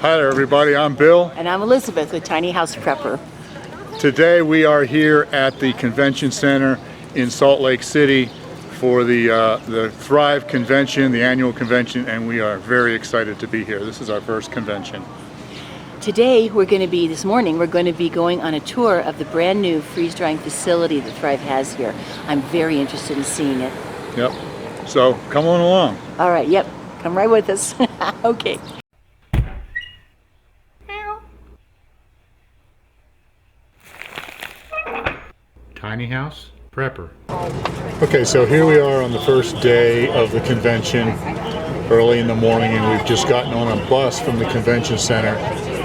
Hi there everybody, I'm Bill. And I'm Elizabeth with Tiny House Prepper. Today we are here at the Convention Center in Salt Lake City for the Thrive Convention, the annual convention, and we are very excited to be here. This is our first convention. Today this morning we're going to be going on a tour of the brand new freeze-drying facility that Thrive has here. I'm very interested in seeing it. Yep, so come on along. All right, yep, come right with us. Okay. Tiny House Prepper. Okay, so here we are on the first day of the convention, early in the morning, and we've just gotten on a bus from the convention center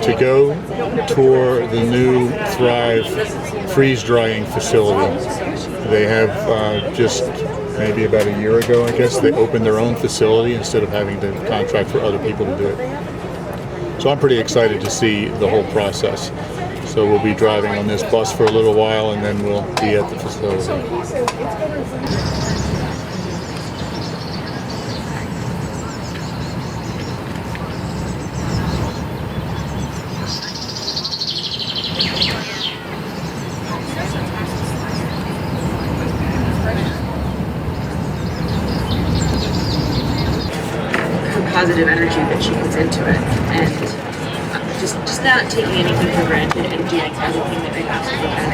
to go tour the new Thrive freeze-drying facility. They have just maybe about a year ago, I guess, they opened their own facility instead of having to contract for other people to do it. So I'm pretty excited to see the whole process. So we'll be driving on this bus for a little while and then we'll be at the facility. Positive energy that she puts into it, and just not taking anything for granted and doing everything that we possibly can.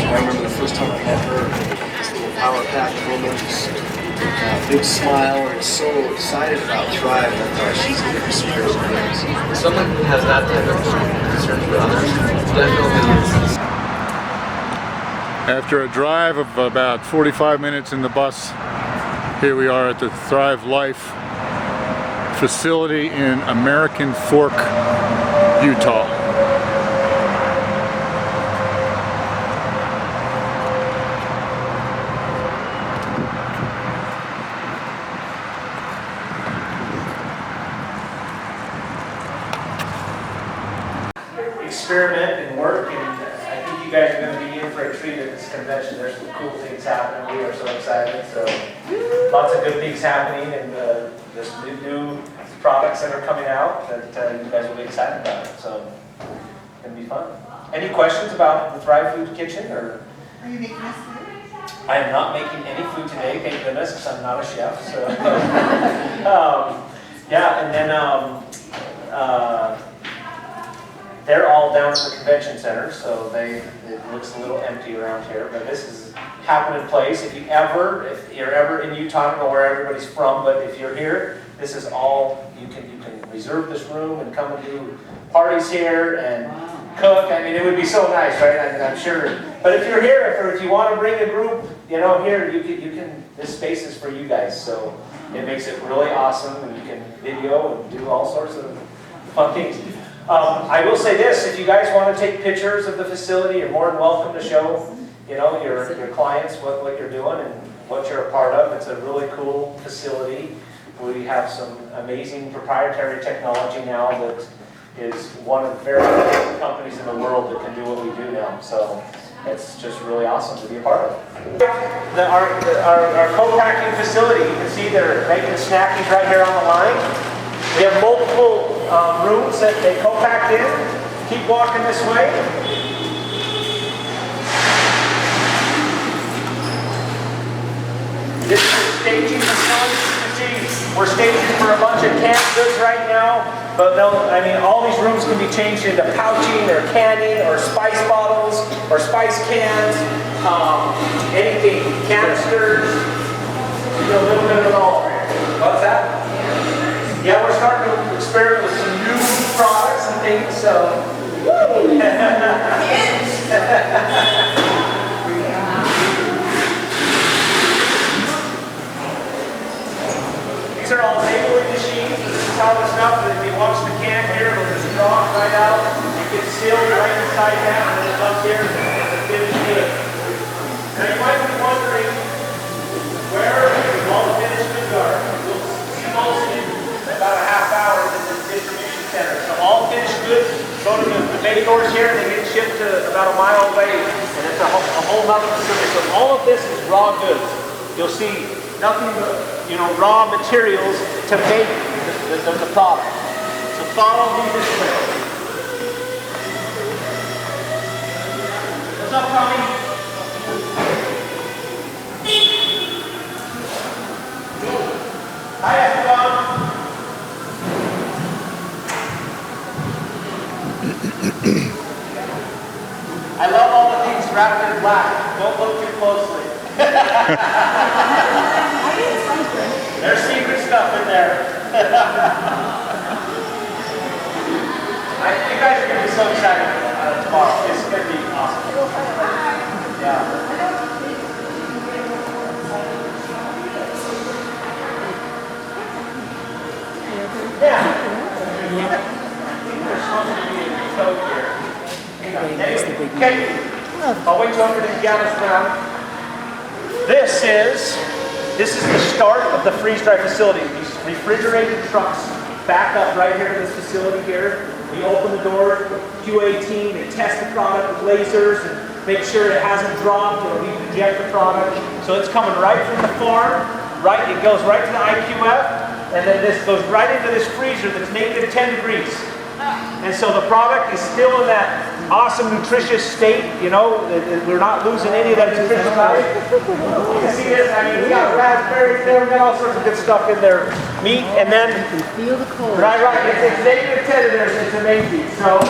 I remember the first time I met her, this little power-packed woman, just big smile, and so excited about Thrive. I thought she's going to be super things. Someone who has that type of concern for others definitely. After a drive of about 45 minutes in the bus, here we are at the Thrive Life facility in American Fork, Utah. Experiment and work, and I think you guys are going to be in for a treat at this convention. There's some cool things happening. We are so excited. So lots of good things happening, and there's new products that are coming out that you guys will be excited about. So it's going to be fun. Any questions about the Thrive Food Kitchen? Or are you making us food? I am not making any food today, thank goodness, because I'm not a chef. So yeah, and then they're all down at the convention center, so it looks a little empty around here, but this is happening place. If you're ever in Utah, I don't know where everybody's from, but if you're here, this is all, you can reserve this room and come and do parties here and cook. I mean, it would be so nice, right? I'm sure. But if you're here, if you want to bring a group, here, you can, this space is for you guys, so it makes it really awesome, and you can video and do all sorts of fun things. I will say this, if you guys want to take pictures of the facility, you're more than welcome to show, your clients what you're doing and what you're a part of. It's a really cool facility. We have some amazing proprietary technology now that is one of the very few companies in the world that can do what we do now. So it's just really awesome to be a part of. Our co-packing facility, you can see they're making snackies right here on the line. We have multiple rooms that they co-packed in. Keep walking this way. This is the staging facility. You can see we're staging for a bunch of canned goods right now. But all these rooms can be changed into pouching or canning or spice bottles or spice cans, anything, canisters, a little bit of it all. What's that? Yeah, we're starting to experiment with some new products and things, so. Woo! These are all labeling machines. This is how the stuff, if you watch the can here, it'll just drop right out. You get sealed right inside that, and then it's up here, and it's a finished good. Now you might be wondering where all the finished goods are. You'll see most in about a half hour in the distribution center. So all finished goods go to the bay doors here, and they get shipped to about a mile away, and it's a whole other facility. So all of this is raw goods. You'll see nothing but raw materials to make the product. So Follow me this way. What's up, Tommy? Hi, everyone. I love all the things wrapped in black. Don't look too closely. There's secret stuff in there. You guys are going to be so excited tomorrow. It's going to be awesome. Yeah. Yeah. There's supposed to be a code here. Okay. I'll wait till everybody gathers around. This is the start of the freeze-dry facility. These refrigerated trucks back up right here to this facility here. We open the door, QA team, they test the product with lasers and make sure it hasn't dropped or we eject the product. So it's coming right from the farm, right? It goes right to the IQF, and then this goes right into this freezer that's negative 10 degrees. And so the product is still in that awesome, nutritious state. You know, we're not losing any of that nutritional value. You can see this. I mean, we got raspberries there. We got all sorts of good stuff in there. Meat, and then Feel the cold. right. It's negative 10 in there. It's amazing. So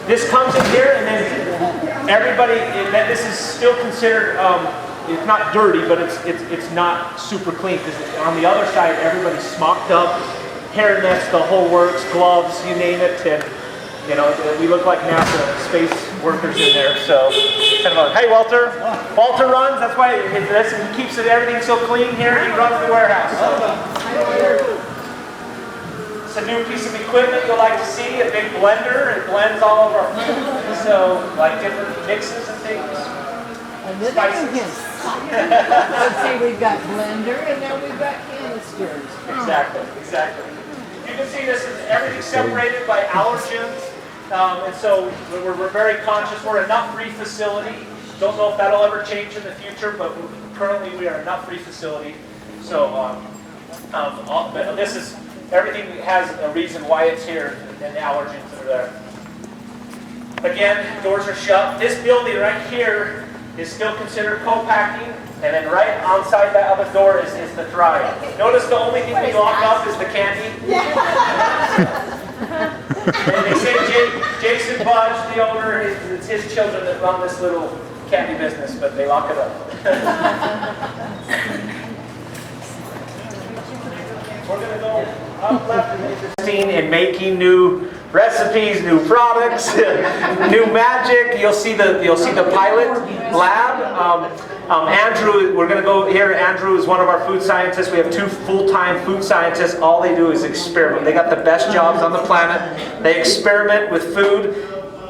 this comes in here, and then everybody. This is still considered. It's not dirty, but it's not super clean because on the other side, everybody's smocked up. Hair nets, the whole works, gloves, you name it, and you know, we look like NASA space workers in there. So, kind of hey Walter. Walter runs, that's why he keeps everything so clean here. He runs the warehouse. It's a new piece of equipment you'll like to see, a big blender. It blends all of our food, so like different mixes and things. Spices. Let's see, we've got blender and then we've got canisters. Exactly. You can see this is everything separated by allergens, and so we're very conscious. We're a nut-free facility. Don't know if that'll ever change in the future, but currently we are a nut-free facility. So this is everything has a reason why it's here, and the allergens that are there. Again, doors are shut. This building right here is still considered co-packing. And then right outside that other door is the dry. Notice the only thing we lock up is the candy. And they say Jason Budge, the owner, it's his children that run this little candy business, but they lock it up. We're going to go up left and making new recipes, new products, new magic. You'll see the pilot lab. Andrew, we're going to go here. Andrew is one of our food scientists. We have 2 full-time food scientists. All they do is experiment. They got the best jobs on the planet. They experiment with food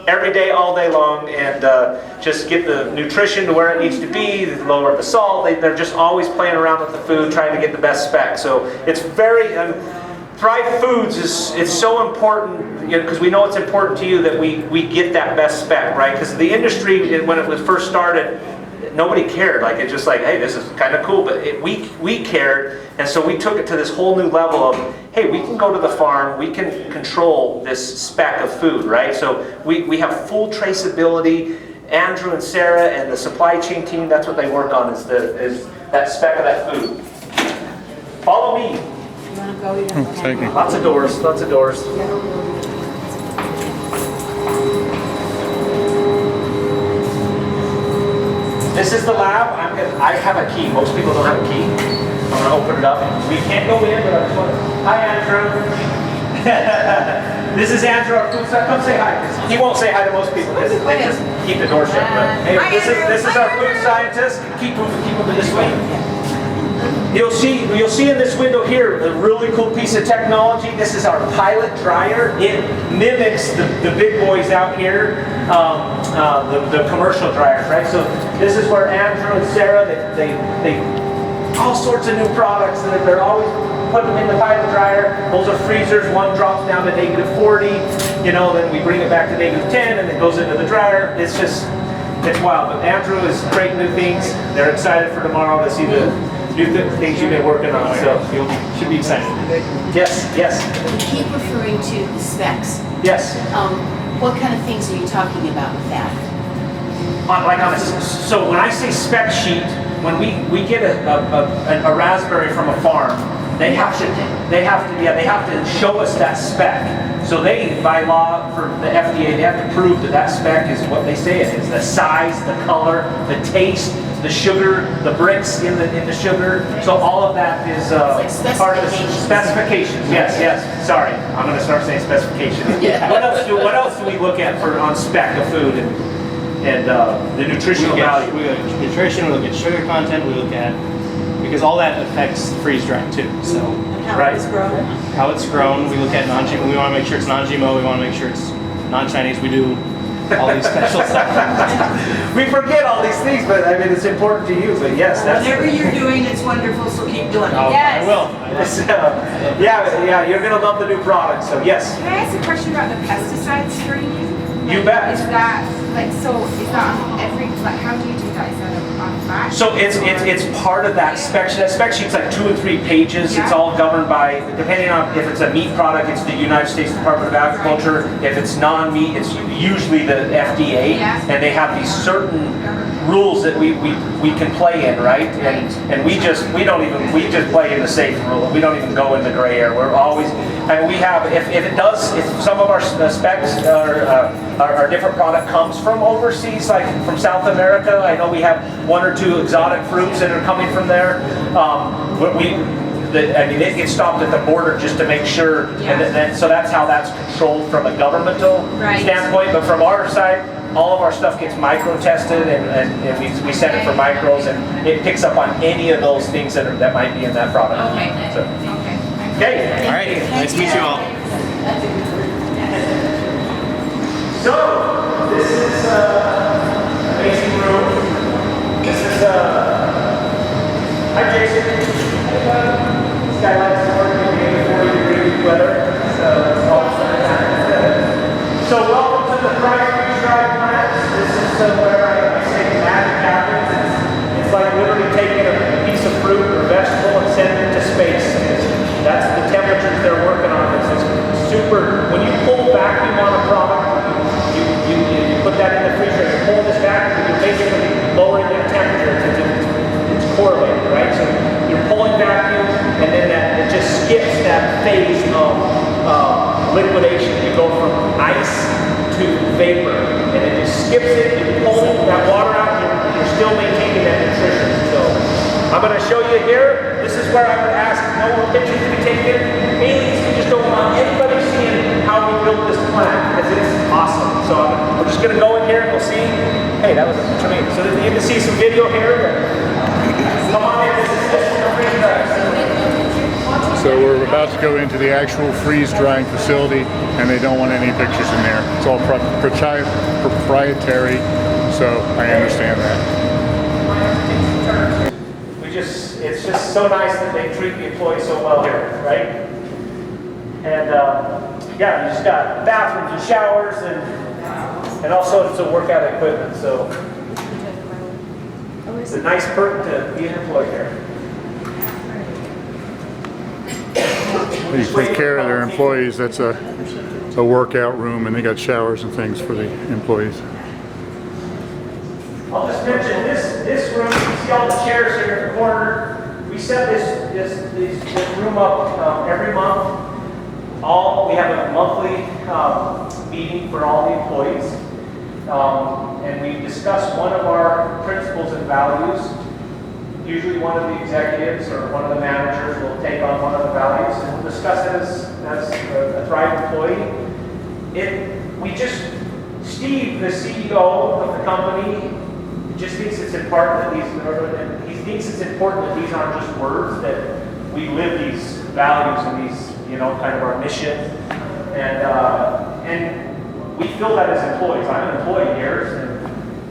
every day, all day long, and just get the nutrition to where it needs to be, lower the salt. They're just always playing around with the food, trying to get the best spec. So it's very... Thrive Foods it's so important, because we know it's important to you that we get that best spec, right? Because the industry, when it was first started, nobody cared. Like, it's just like, hey, this is kind of cool, but we cared, and so we took it to this whole new level of, hey, we can go to the farm, we can control this spec of food, right? So we have full traceability. Andrew and Sarah and the supply chain team, that's what they work on, is that spec of that food. Follow me. Thank you. Lots of doors. This is the lab. I have a key. Most people don't have a key. I'm going to open it up. We can't go in, but I just want to... Hi, Andrew. This is Andrew, our food scientist. Come say hi. He won't say hi to most people. They just keep the door shut. But anyway, this is our food scientist. Keep moving this way. You'll see in this window here a really cool piece of technology. This is our pilot dryer. It mimics the big boys out here, the commercial dryers, right? So this is where Andrew and Sarah, they all sorts of new products, and they're always putting them in the pilot dryer. Those are freezers. One drops down to -40, then we bring it back to -10, and it goes into the dryer. It's wild. But Andrew is creating new things. They're excited for tomorrow to see the things you've been working on, so Should be excited. yes, yes, You keep referring to the specs. yes. What kind of things are you talking about with that? So when I say spec sheet, when we get a raspberry from a farm, they have to show us that spec. So they, by law, for the FDA, they have to prove that that spec is what they say it is. The size, the color, the taste, the sugar, the bricks in the sugar. So all of that is like part of the specifications. specifications. Yes. Sorry, I'm going to start saying specifications. Yeah. What else do we look at on spec of food and the nutritional value? We look at nutrition, we look at sugar content, we look at, because all that affects freeze drying too. So Right. how it's grown, we look at non-GMO, we want to make sure it's non-GMO, we want to make sure it's non-Chinese, we do all these special stuff. We forget all these things, but I mean it's important to you. But yes, that's Whatever you're doing, it's wonderful, so keep doing it. I will. yeah, you're gonna love the new product. So yes, Can I ask a question about the pesticides for you? You bet. Is that is that on every, how do you do that? Is that on batch? so it's part of that spec sheet. That spec sheet's like 2 or 3 pages. It's Yeah. all governed by, depending on if it's a meat product, it's the United States Department of Agriculture. If it's non-meat, it's usually the FDA, Yeah. and they have these certain rules that we can play in, right? And we just play in the safe rule. We don't even go in the gray area. We're always, and we have, if some of our specs our different product comes from overseas, like from South America. I know we have 1 or 2 exotic fruits that are coming from there. It gets stopped at the border just to make sure, and so that's how that's controlled from a governmental standpoint. But from our side, all of our stuff gets micro-tested, and we send it for micros, and it picks up on any of those things that might be in that product. Okay. So, okay. All right, nice to meet you all. So, this is an amazing room. This is, hi Jason. This guy likes to work in 40-degree weather. So welcome to the Fried Freeze Dried plant. This is where I say magic happens. It's like literally taking a piece of fruit or vegetable and sending it to space. That's the temperatures they're working on. It's super, when you pull vacuum on a product, you put that in the freezer, you pull this vacuum, you're basically lowering the temperature. It's correlated, right? So you're pulling vacuum, and then it just skips that phase of liquidation. You go from ice to vapor, and it just skips it. You pull that water out, you're still maintaining that nutrition. So I'm going to show you here. This is where I would ask no more pictures to be taken. Aliens, we just don't want anybody seeing how we built this plant, because it's awesome. So we're just going to go in here and we'll see. Hey, that was amazing. So you can see some video here. Come on in. This is the freeze dry. So we're about to go into the actual freeze drying facility, and they don't want any pictures in there. It's all proprietary, so I understand that. It's just so nice that they treat the employees so well here, right? And yeah, you just got bathrooms and showers, and also some workout equipment. So it's a nice perk to be an employee here. They take care of their employees. That's a workout room, and they got showers and things for the employees. I'll just mention this room. You see all the chairs here in the corner. We set this room up every month. We have a monthly meeting for all the employees, and we discuss one of our principles and values. Usually one of the executives or one of the managers will take on one of the values, and we'll discuss it as a Thrive employee. Steve, the CEO of the company, just thinks it's important that these aren't just words, that we live these values and these, kind of our mission, and we feel that as employees. I'm an employee here,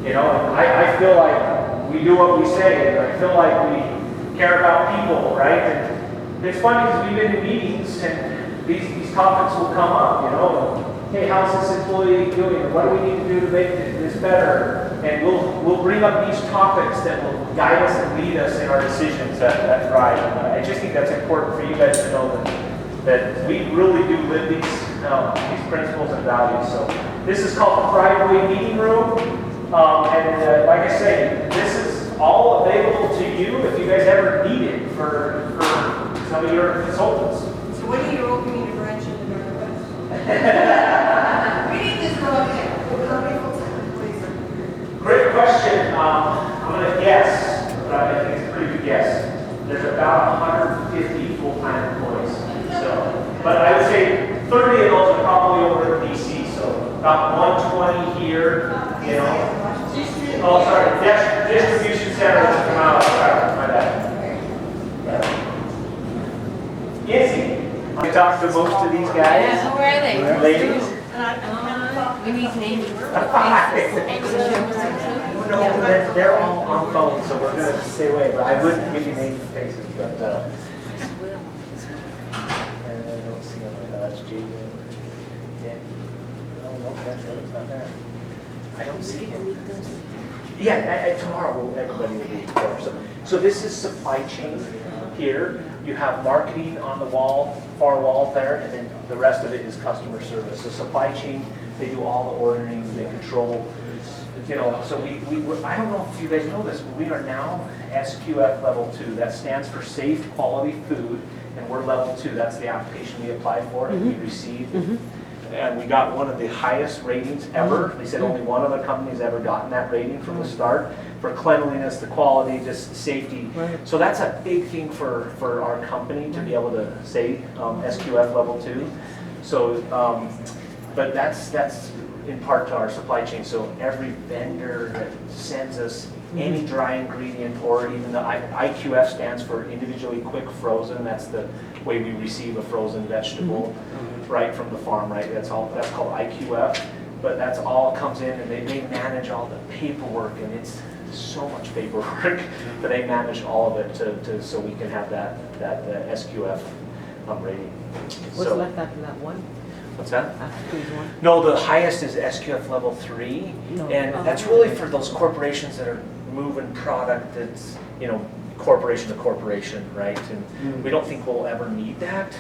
and I feel like we do what we say, and I feel like we care about people, right? And it's funny because we've been in meetings, and these topics will come up, Hey, how's this employee doing? What do we need to do to make this better? and we'll bring up these topics that will guide us and lead us in our decisions at Thrive. And I just think that's important for you guys to know that we really do live these principles and values. So this is called the Thrive Way Meeting Room. And like I say, this is all available to you if you guys ever need it for some of your consultants. So when are you opening a branch in the Northwest? We need this go up there. How many full-time employees are here? Great question. I'm going to guess, but I think it's a pretty good guess. There's about 150 full-time employees. So, but I would say 30 of those are probably over in DC. So about 120 here, you know. Oh, sorry, distribution center has come out. Sorry, my bad. Izzy. I talked to most of these guys. Yeah, who are they? Ladies. We need names. No, they're all on phones, so we're going to stay away. But I wouldn't give you names and faces. But and I don't see them. That's Jaden. Yeah. No, that's right. It's not there. I don't see him. Yeah, tomorrow everybody will be there. So this is supply chain here. You have marketing on the wall, far wall there, and then the rest of it is customer service. So supply chain, they do all the ordering, they control, you know. So I don't know if you guys know this, but we are now SQF level 2. That stands for Safe Quality Food, and we're level 2. That's the application we applied for and we received. And we got one of the highest ratings ever. They said only one other company's ever gotten that rating from the start for cleanliness, the quality, just safety. Right. So that's a big thing for our company to be able to say SQF level 2. So, but that's in part to our supply chain. So every vendor that sends us any dry ingredient, or even the IQF stands for individually quick frozen. That's the way we receive a frozen vegetable right from the farm, right? That's called IQF. But that's all comes in, and they manage all the paperwork, and it's so much paperwork, but they manage all of it so we can have that SQF rating. What's left after that one? What's that? After phase one? No, the highest is SQF level 3, and that's really for those corporations that are moving product that's, you know, corporation to corporation, right? And we don't think we'll ever need that,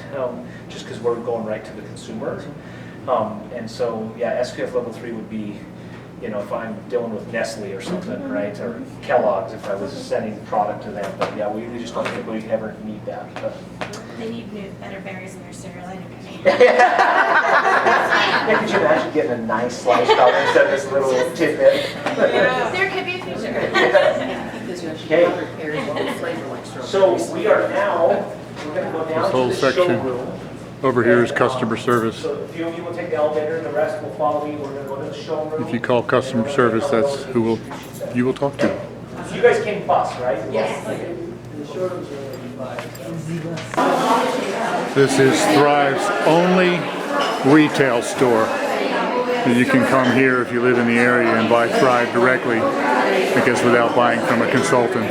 just because we're going right to the consumer. And so, yeah, SQF level 3 would be, you know, if I'm dealing with Nestle or something, right? Or Kellogg's if I was sending product to them. But yeah, we just don't think we ever need that. But. They need better berries in their cereal anyway. Yeah, could you imagine getting a nice sliced out instead of this little tidbit? There could be a future. Okay. So we are now, we're going to go down This whole to the section showroom. over here is customer service. So a few of you will take the elevator, the rest will follow me. We're going to go to the showroom. If you call customer service, that's who you will talk to. You guys came bus, right? Yes. This is Thrive's only retail store. You can come here if you live in the area and buy Thrive directly, I guess without buying from a consultant.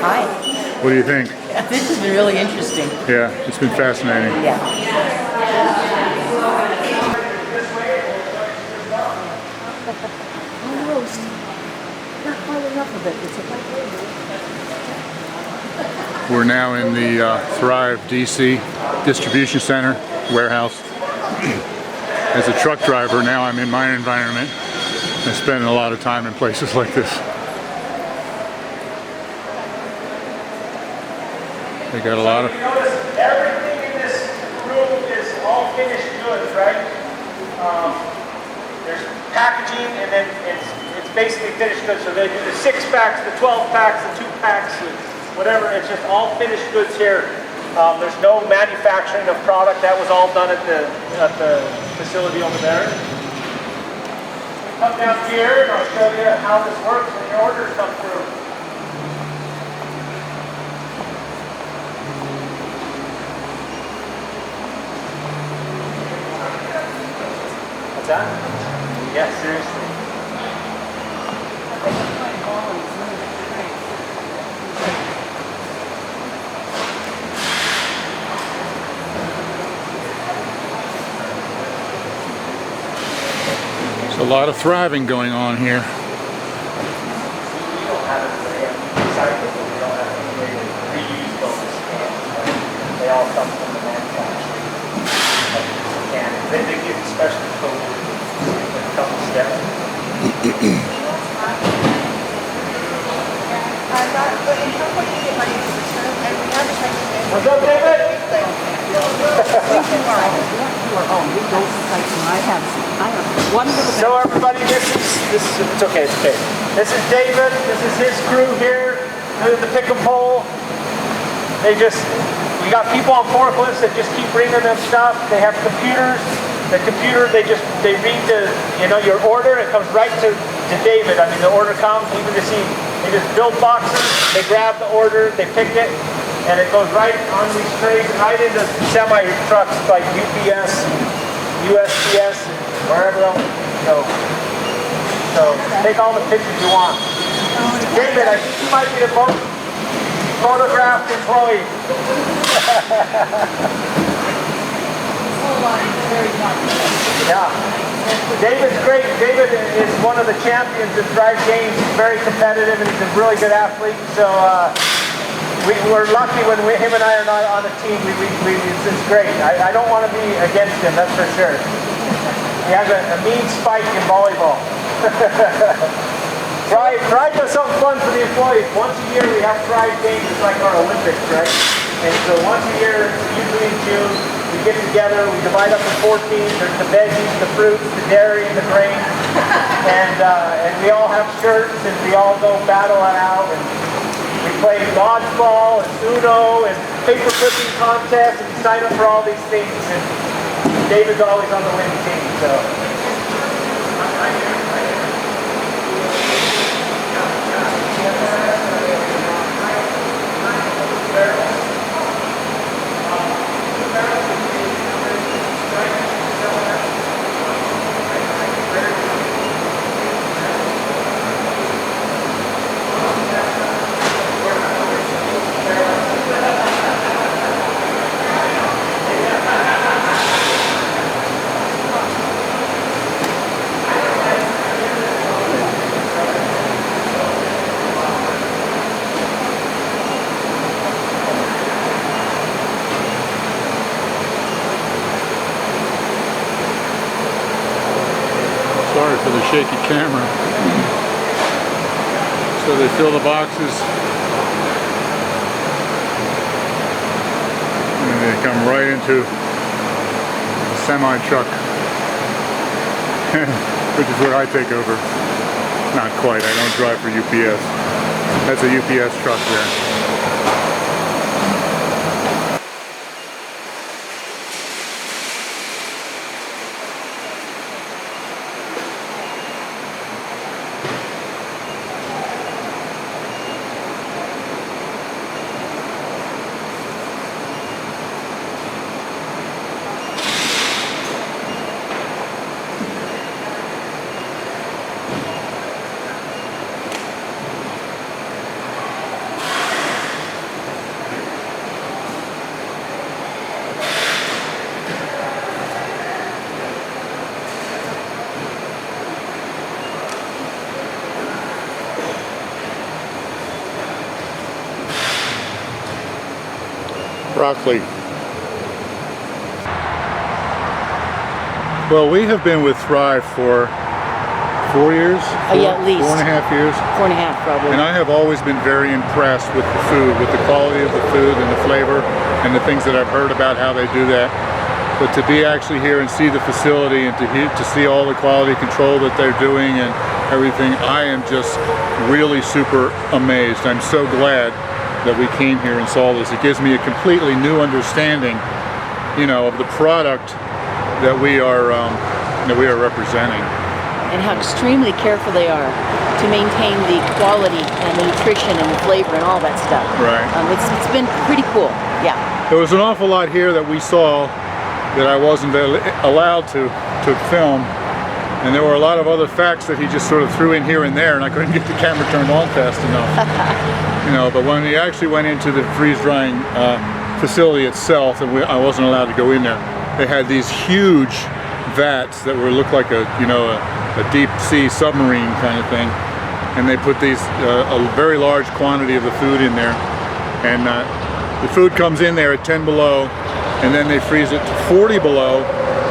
Hi. What do you think? This has been really interesting. Yeah, it's been fascinating. Yeah. Almost. Not quite enough of it. It's a We're now in the Thrive DC distribution center warehouse. As a truck driver, now I'm in my environment. I spend a lot of time in places like this. They got a lot of... Notice everything in this room is all finished goods, right? There's packaging, and then it's basically finished goods. So they do the 6-packs, the 12-packs, the 2-packs, whatever. It's just all finished goods here. There's no manufacturing of product. That was all done at the facility over there. Come down here, and I'll show you how this works when your orders come through. What's that? Yeah, seriously. lot of thriving going on here. We don't have it recycled, we don't have any way to reuse those cans. They all come from the manufacturing of the can. They get specially coated with a couple steps. What's up, David? So everybody, this is it's okay, it's okay. This is David. This is his crew here. This is the pick and pull. We got people on forklifts that just keep bringing them stuff. They have computers. The computer, they read your order. It comes right to David. I mean, the order comes. Even to see, they just build boxes. They grab the order. They pick it. And it goes right on these trays and right into semi trucks like UPS, USPS, and wherever else you go. So take all the pictures you want. David, I think you might be the most photographed employee. Yeah. David's great. David is one of the champions that drives games. He's very competitive and he's a really good athlete. So we're lucky when him and I are not on a team. It's great. I don't want to be against him, that's for sure. He has a mean spike in volleyball. Pride does something fun for the employees. Once a year we have Pride Games. It's like our Olympics, right? And so once a year, usually in June, we get together, we divide up in 4 teams. There's the veggies, the fruits, the dairy, the grains. And we all have shirts and we all go battle it out. And we play dodgeball and Uno and paper clipping contests, and you sign up for all these things. And David's always on the winning team. So. Sorry for the shaky camera. So they fill the boxes and they come right into the semi truck, which is where I take over. Not quite, I don't drive for UPS. That's a UPS truck there. Broccoli. Well, we have been with Thrive for 4 years? Yeah, at least. 4.5 years. 4.5 probably. And I have always been very impressed with the food, with the quality of the food and the flavor and the things that I've heard about how they do that. But to be actually here and see the facility and to see all the quality control that they're doing and everything, I am just really super amazed. I'm so glad that we came here and saw this. It gives me a completely new understanding, you know, of the product that we are representing. And how extremely careful they are to maintain the quality and the nutrition and the flavor and all that stuff. Right. It's been pretty cool. Yeah. There was an awful lot here that we saw that I wasn't allowed to film. And there were a lot of other facts that he just sort of threw in here and there, and I couldn't get the camera turned on fast enough. You know, but when he actually went into the freeze-drying facility itself, and I wasn't allowed to go in there, they had these huge vats that looked like a a deep sea submarine kind of thing. And they put these a very large quantity of the food in there, and the food comes in there at 10 below, and then they freeze it to 40 below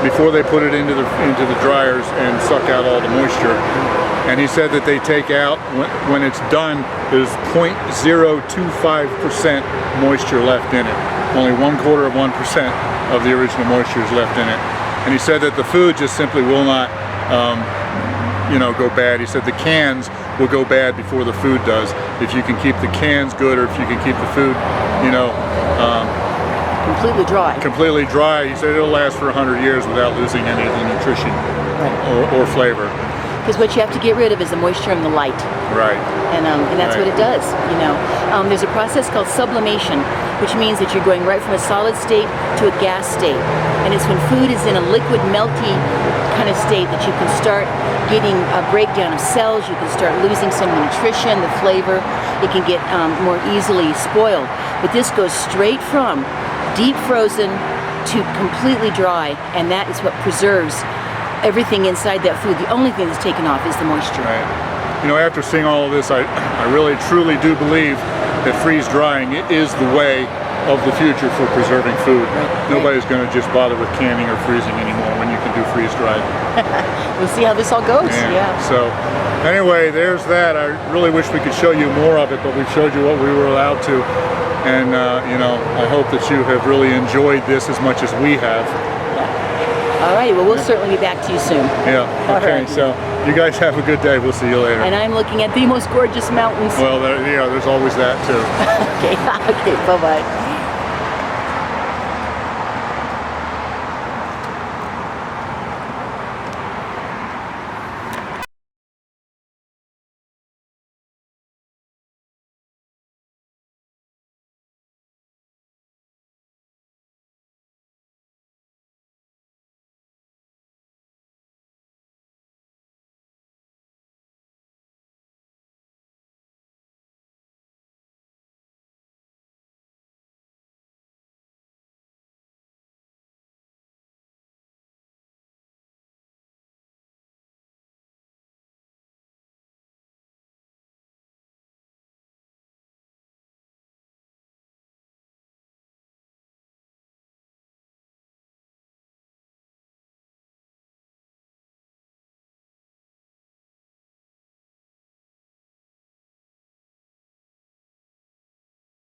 before they put it into the dryers and suck out all the moisture. And he said that they take out, when it's done, there's 0.025% moisture left in it. Only 1/4 of 1% of the original moisture is left in it. And he said that the food just simply will not, you know, go bad. He said the cans will go bad before the food does. If you can keep the cans good, or if you can keep the food, you know, completely dry. Completely dry. He said it'll last for 100 years without losing any of the nutrition or flavor. Because what you have to get rid of is the moisture and the light. Right. And that's what it does, you know. There's a process called sublimation, which means that you're going right from a solid state to a gas state. And it's when food is in a liquid, melty kind of state that you can start getting a breakdown of cells, you can start losing some of the nutrition, the flavor. It can get more easily spoiled. But this goes straight from deep frozen to completely dry, and that is what preserves everything inside that food. The only thing that's taken off is the moisture. Right. You know, after seeing all of this, I really truly do believe that freeze drying is the way of the future for preserving food. Right. Nobody's going to just bother with canning or freezing anymore when you can do freeze dried. We'll see how this all goes. Yeah. So anyway, there's that. I really wish we could show you more of it, but we've showed you what we were allowed to. And you know, I hope that you have really enjoyed this as much as we have. All right, well, we'll certainly be back to you soon. Yeah, okay, so you guys have a good day. We'll see you later. And I'm looking at the most gorgeous mountains. Well, there's always that too. Okay, okay, bye-bye.